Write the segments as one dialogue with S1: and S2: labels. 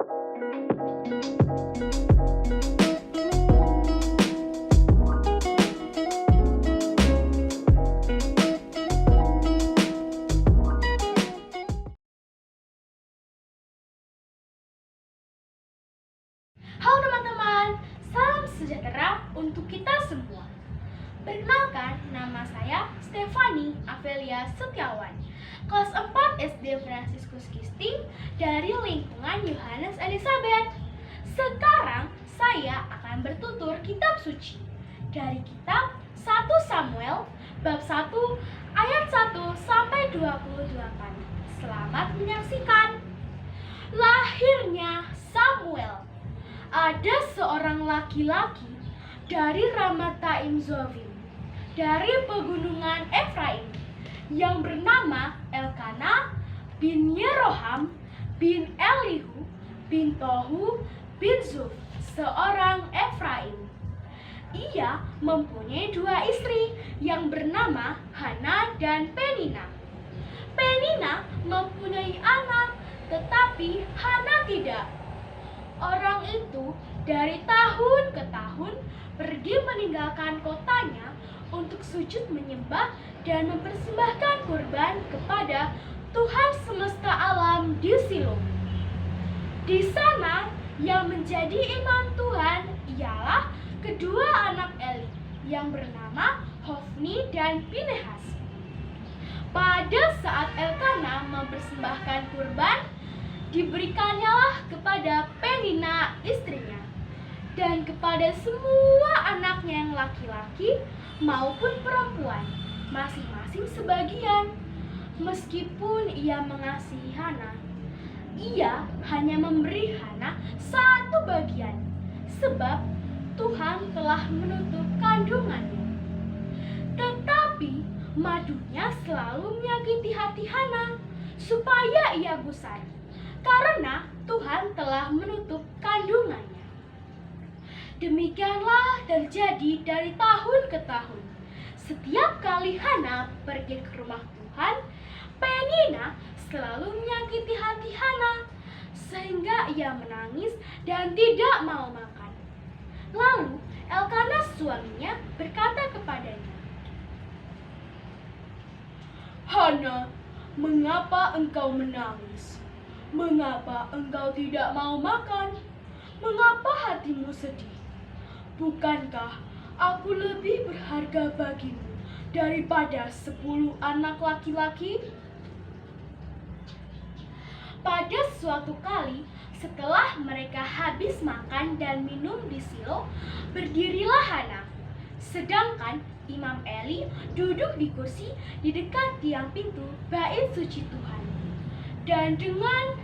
S1: Halo teman-teman, salam sejahtera untuk kita semua. Perkenalkan, nama saya Stefani Avelia Setiawan, kelas 4 SD Fransiskus Kisting dari lingkungan Yohanes Elizabeth. Sekarang saya akan bertutur kitab suci dari kitab 1 Samuel bab 1 ayat 1 sampai 28. Selamat menyaksikan. Lahirnya Samuel. Ada seorang laki-laki dari Ramathaim Zophim, dari pegunungan Efraim, yang bernama Elkanah bin Yeroham bin Elihu bin Tohu bin Zuf, seorang Efraim. Ia mempunyai dua istri yang bernama Hana dan Penina. Penina mempunyai anak, tetapi Hana tidak. Orang itu dari tahun ke tahun pergi meninggalkan kotanya untuk sujud menyembah dan mempersembahkan kurban kepada Tuhan semesta alam di Silo. Di sana yang menjadi imam Tuhan ialah kedua anak Eli yang bernama Hofni dan Pinehas. Pada saat Elkanah mempersembahkan kurban, diberikannya kepada Penina istrinya dan kepada semua anaknya yang laki-laki maupun perempuan, masing-masing sebagian. Meskipun ia mengasihi Hana, ia hanya memberi Hana satu bagian, sebab Tuhan telah menutup kandungannya. Tetapi madunya selalu menyakiti hati Hana, supaya ia gusar, karena Tuhan telah menutup kandungannya. Demikianlah terjadi dari tahun ke tahun. Setiap kali Hana pergi ke rumah Tuhan, Penina selalu menyakiti hati Hana, sehingga ia menangis dan tidak mau makan. Lalu Elkanah suaminya berkata kepadanya, "Hana, mengapa engkau menangis? Mengapa engkau tidak mau makan? Mengapa hatimu sedih? Bukankah aku lebih berharga bagimu daripada 10 anak laki-laki?" Pada suatu kali, setelah mereka habis makan dan minum di Silo, berdirilah Hana. Sedangkan Imam Eli duduk di kursi di dekat tiang pintu bait suci Tuhan. Dan dengan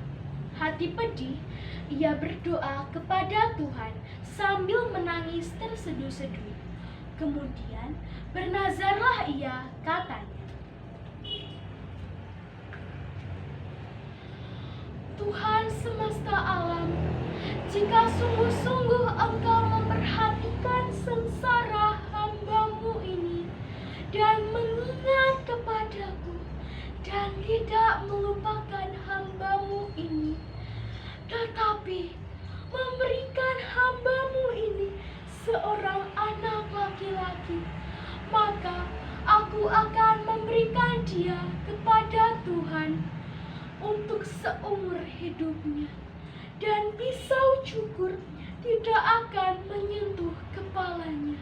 S1: hati pedih, ia berdoa kepada Tuhan sambil menangis terseduh-seduh. Kemudian bernazarlah ia, katanya, "Tuhan semesta alam, jika sungguh-sungguh Engkau memperhatikan sengsara hamba-Mu ini dan mengingat kepadaku, dan tidak melupakan hamba-Mu ini, tetapi memberikan hamba-Mu ini seorang anak laki-laki, maka aku akan memberikan dia kepada Tuhan untuk seumur hidupnya, dan pisau cukur tidak akan menyentuh kepalanya."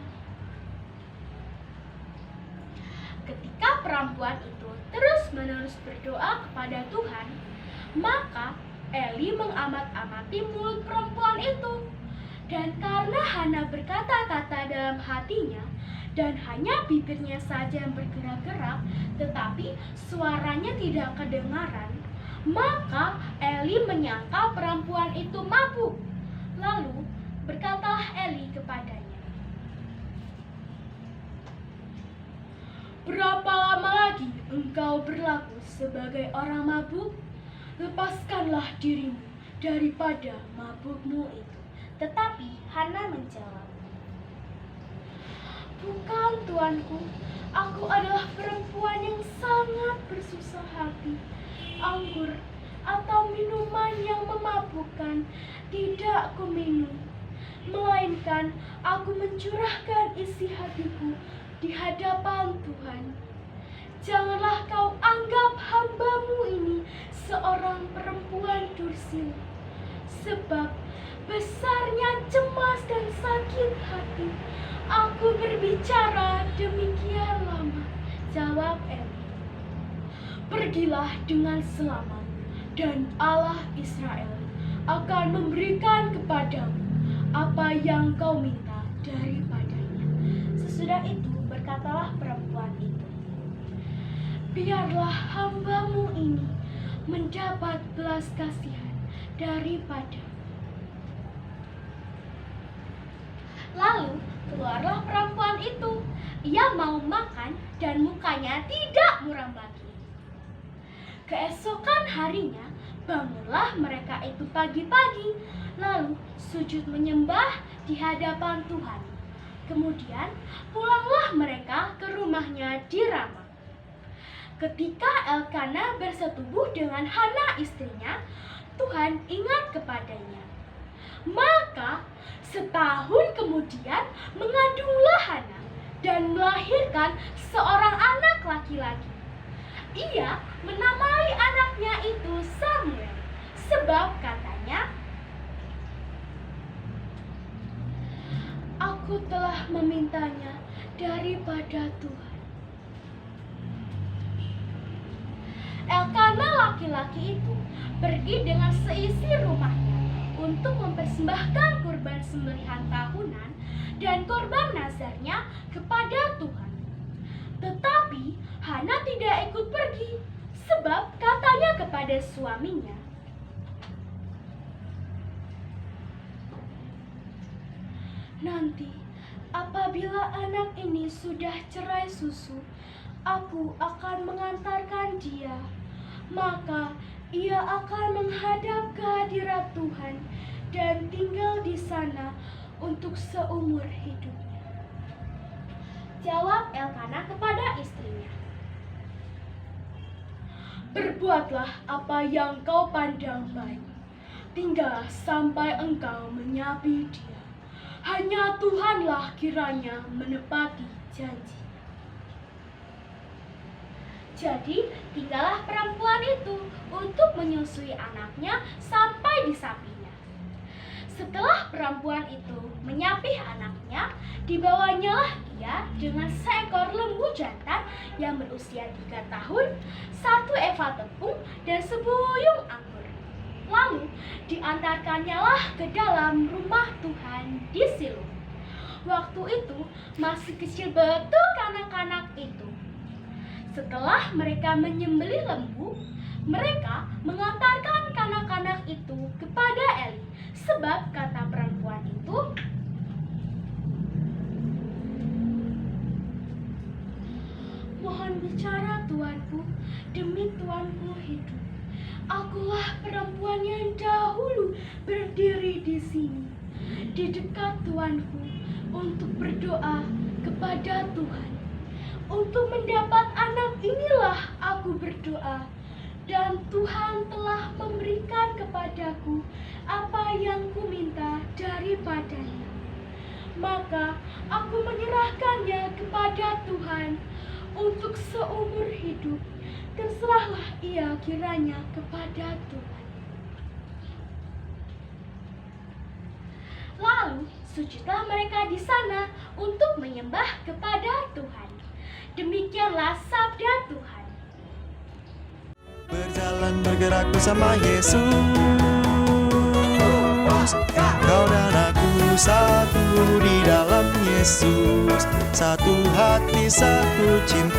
S1: Ketika perempuan itu terus-menerus berdoa kepada Tuhan, maka Eli mengamat-amati mulut perempuan itu. Dan karena Hana berkata-kata dalam hatinya, dan hanya bibirnya saja yang bergerak-gerak, tetapi suaranya tidak kedengaran, maka Eli menyangka perempuan itu mabuk. Lalu berkatalah Eli kepadanya, "Berapa lama lagi engkau berlaku sebagai orang mabuk? Lepaskanlah dirimu daripada mabukmu itu." Tetapi Hana menjawab, "Bukan, tuanku, aku adalah perempuan yang sangat bersusah hati. Anggur atau minuman yang memabukkan makan, tidak kuminum, melainkan aku mencurahkan isi hatiku di hadapan Tuhan. Janganlah kau anggap hamba-Mu ini seorang perempuan dursila, sebab besarnya cemas dan sakit hati aku berbicara demikian lama. Jawab Eli, pergilah dengan selamat, dan Allah Israel akan memberikan kepadamu apa yang kau minta daripadanya. Sesudah itu berkatalah perempuan itu, biarlah hamba-Mu ini mendapat belas kasihan daripada. Lalu keluarlah perempuan itu. Ia mau makan dan mukanya tidak muram lagi. Keesokan harinya bangunlah mereka itu pagi-pagi, lalu sujud menyembah di hadapan Tuhan. Kemudian pulanglah mereka ke rumahnya di Rama. Ketika Elkana bersetubuh dengan Hana istrinya, Tuhan ingat kepadanya. Maka setahun kemudian mengandunglah Hana dan melahirkan seorang anak laki-laki. Ia menamai anaknya itu Samuel, sebab katanya, aku telah memintanya daripada Tuhan. Elkana laki-laki itu pergi dengan seisi rumahnya untuk mempersembahkan kurban sembelihan tahunan dan korban nazarnya kepada Tuhan. Tetapi Hana tidak ikut pergi, sebab katanya kepada suaminya, nanti apabila anak ini sudah cerai susu, aku akan mengantarkan dia, maka ia akan menghadap ke hadirat Tuhan dan tinggal di sana untuk seumur hidupnya. Jawab Elkana kepada istrinya, berbuatlah apa yang kau pandang baik, tinggallah sampai engkau menyapi dia. Hanya Tuhanlah kiranya menepati janji. Jadi tinggallah perempuan itu untuk menyusui anaknya sampai disapinya. Setelah perempuan itu menyapih anaknya, dibawanyalah ia dengan seekor lembu jantan yang berusia 3 tahun, 1 eva tepung, dan sebuyung anggur. Lalu diantarkannyalah ke dalam rumah Tuhan di Silo. Waktu itu masih kecil betul kanak-kanak itu. Setelah mereka menyembelih lembu, mereka mengantarkan kanak-kanak itu kepada Eli, sebab kata perempuan itu, mohon bicara tuanku, demi tuanku hidup. Akulah perempuan yang dahulu berdiri di sini, di dekat tuanku, untuk berdoa kepada Tuhan. Untuk mendapat anak inilah aku berdoa, dan Tuhan telah memberikan kepadaku apa yang kuminta daripadanya. Maka aku menyerahkannya kepada Tuhan untuk seumur hidup. Terserahlah ia kiranya kepada Tuhan. Lalu sujudlah mereka di sana untuk menyembah kepada Tuhan. Demikianlah sabda Tuhan.
S2: Berjalan bergerak bersama Yesus, kau dan aku satu di dalam Yesus, satu hati satu cinta.